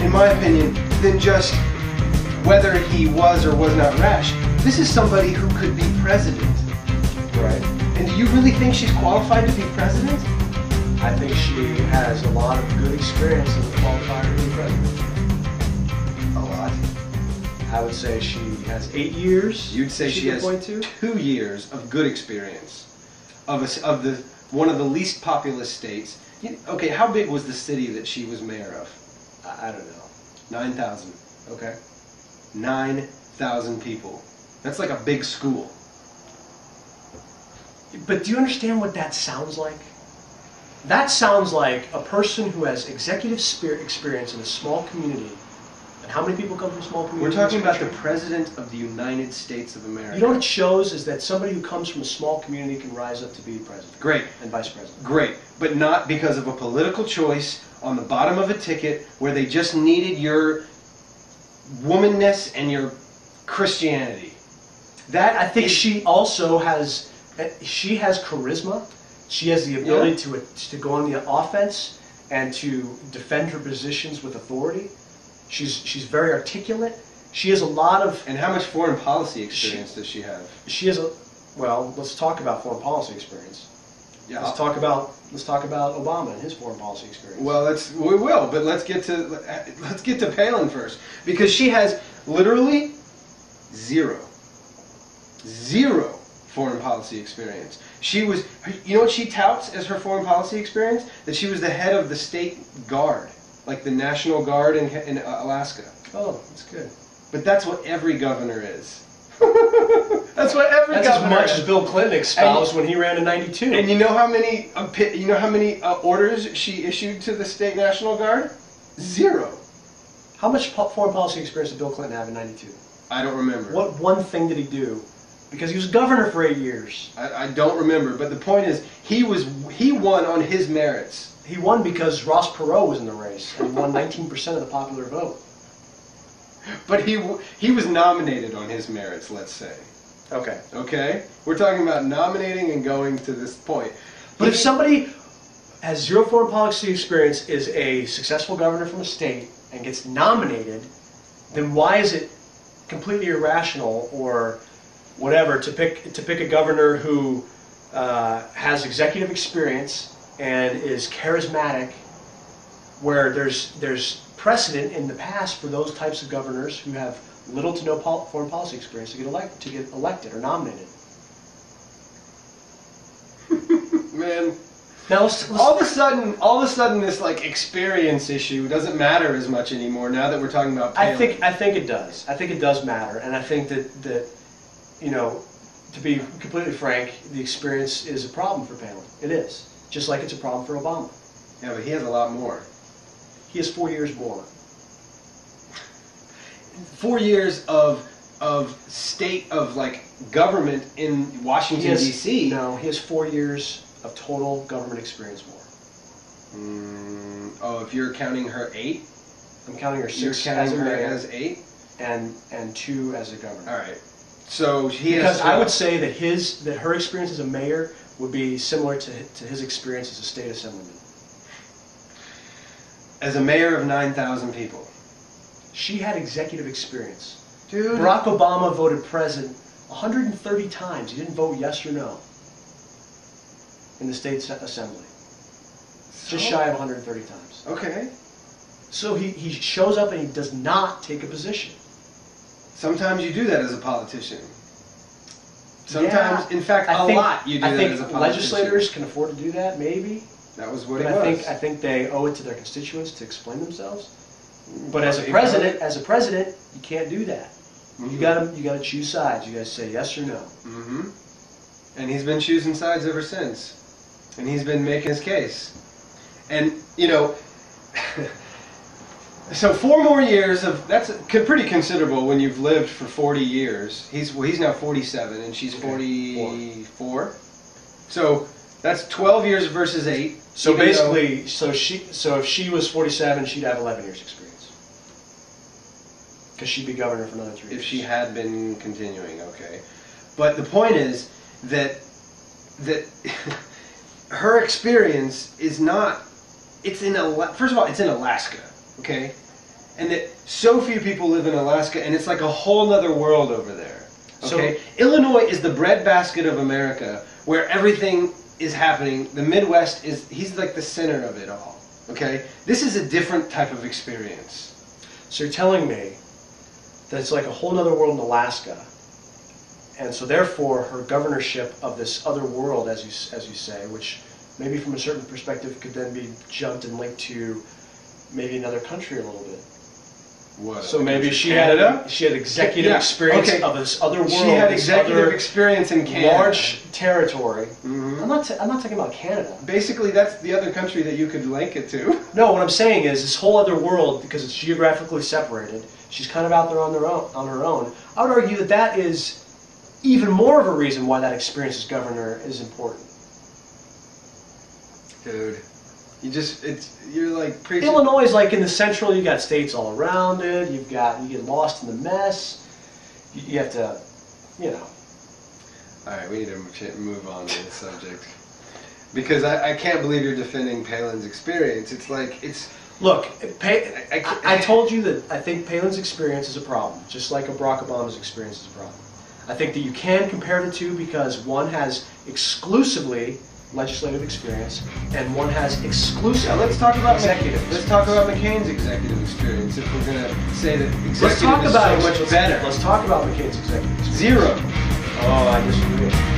in my opinion, than just whether he was or was not rash. This is somebody who could be president. Right. And do you really think she's qualified to be president? I think she has a lot of good experience and qualified to be president. A lot. I would say she has 8 years. You'd say she has 2 years of good experience of one of the least populous states. Okay, how big was the city that she was mayor of? I don't know. 9,000. Okay. 9,000 people. That's like a big school. But do you understand what that sounds like? That sounds like a person who has executive experience in a small community. And how many people come from small communities? We're talking about the President of the United States of America. You know what it shows is that somebody who comes from a small community can rise up to be president. Great. And vice president. Great. But not because of a political choice on the bottom of a ticket where they just needed your womanness and your Christianity. That, I think she also has, she has charisma. She has the ability to go on the offense and to defend her positions with authority. She's very articulate. She has a lot of... And how much foreign policy experience does she have? She has a... Well, let's talk about foreign policy experience. Yeah. Let's talk about Obama and his foreign policy experience. Well, we will, but let's get to Palin first, because she has literally zero foreign policy experience. She was, you know what she touts as her foreign policy experience? That she was the head of the state guard, like the National Guard in Alaska. Oh, that's good. But that's what every governor is. That's what every That's governor as much is. as Bill Clinton espoused when he ran in '92. And you know how many orders she issued to the state National Guard? Zero. How much foreign policy experience did Bill Clinton have in '92? I don't remember. What one thing did he do? Because he was governor for 8 years. I don't remember, but the point is, he won on his merits. He won because Ross Perot was in the race, and he won 19% of the popular vote. But he was nominated on his merits, let's say. Okay. Okay? We're talking about nominating and going to this point. But if somebody has zero foreign policy experience, is a successful governor from a state, and gets nominated, then why is it completely irrational or whatever to pick a governor who has executive experience and is charismatic, where there's precedent in the past for those types of governors who have little to no foreign policy experience to get elected or nominated. Man. Now let's all of a sudden, this like experience issue doesn't matter as much anymore. Now that we're talking about Palin. I think it does. I think it does matter, and I think that you know, to be completely frank, the experience is a problem for Palin. It is, just like it's a problem for Obama. Yeah, but he has a lot more. He has 4 years more. 4 years of state of like government in Washington D.C. No, he has 4 years of total government experience more. Oh, if you're counting her 8, I'm counting her 6 you're counting as a her mayor as 8, and 2 as a governor. All right. So because I would say that her experience as a mayor would be similar to his experience as a state assemblyman. As a mayor of 9,000 people. She had executive experience. Dude. Barack Obama voted president 130 times. He didn't vote yes or no in the state assembly. Just shy of 130 times. Okay. So he shows up and he does not take a position. Sometimes you do that as a politician. Sometimes, in fact, a lot you do that as a politician. I think legislators can afford to do that, maybe. That was what it was. was. I think they owe it to their constituents to explain themselves. But as a president, you can't do that. Mm-hmm. You gotta choose sides. You gotta say yes or no. Mm-hmm. And he's been choosing sides ever since. And he's been making his case. And, you know, so 4 more years of, that's pretty considerable when you've lived for 40 years. He's now 47 and she's 44. So that's 12 years versus 8. So basically, so if she was 47, she'd have 11 years experience. Because she'd be governor for another 3 years. If she had been continuing, okay. But the point is that her experience is not, first of all, it's in Alaska, okay? and that so few people live in Alaska, and it's like a whole nother world over there. Okay, Illinois is the breadbasket of America, where everything is happening. The Midwest he's like the center of it all. Okay, this is a different type of experience. So you're telling me that it's like a whole other world in Alaska, and so therefore her governorship of this other world, as you say, which maybe from a certain perspective could then be jumped and linked to maybe another country a little bit. What? So maybe she had executive experience of this other world. She had executive experience in Canada, large territory. Mm-hmm. I'm not talking about Canada. Basically, that's the other country that you could link it to. No, what I'm saying is this whole other world, because it's geographically separated. She's kind of out there on her own. I would argue that that is even more of a reason why that experience as governor is important. Dude. You're like preaching. Illinois is like in the central. You got states all around it. You get lost in the mess. You have to, you know. All right, we need to move on to this subject because I can't believe you're defending Palin's experience. It's like Look, I told you that I think Palin's experience is a problem, just like Barack Obama's experience is a problem. I think that you can compare the two because one has exclusively legislative experience, and one has exclusive executive. Let's talk about McCain's executive experience. If we're going to say that executive is so much better. Let's talk about McCain's executive experience. Zero. Oh, I disagree.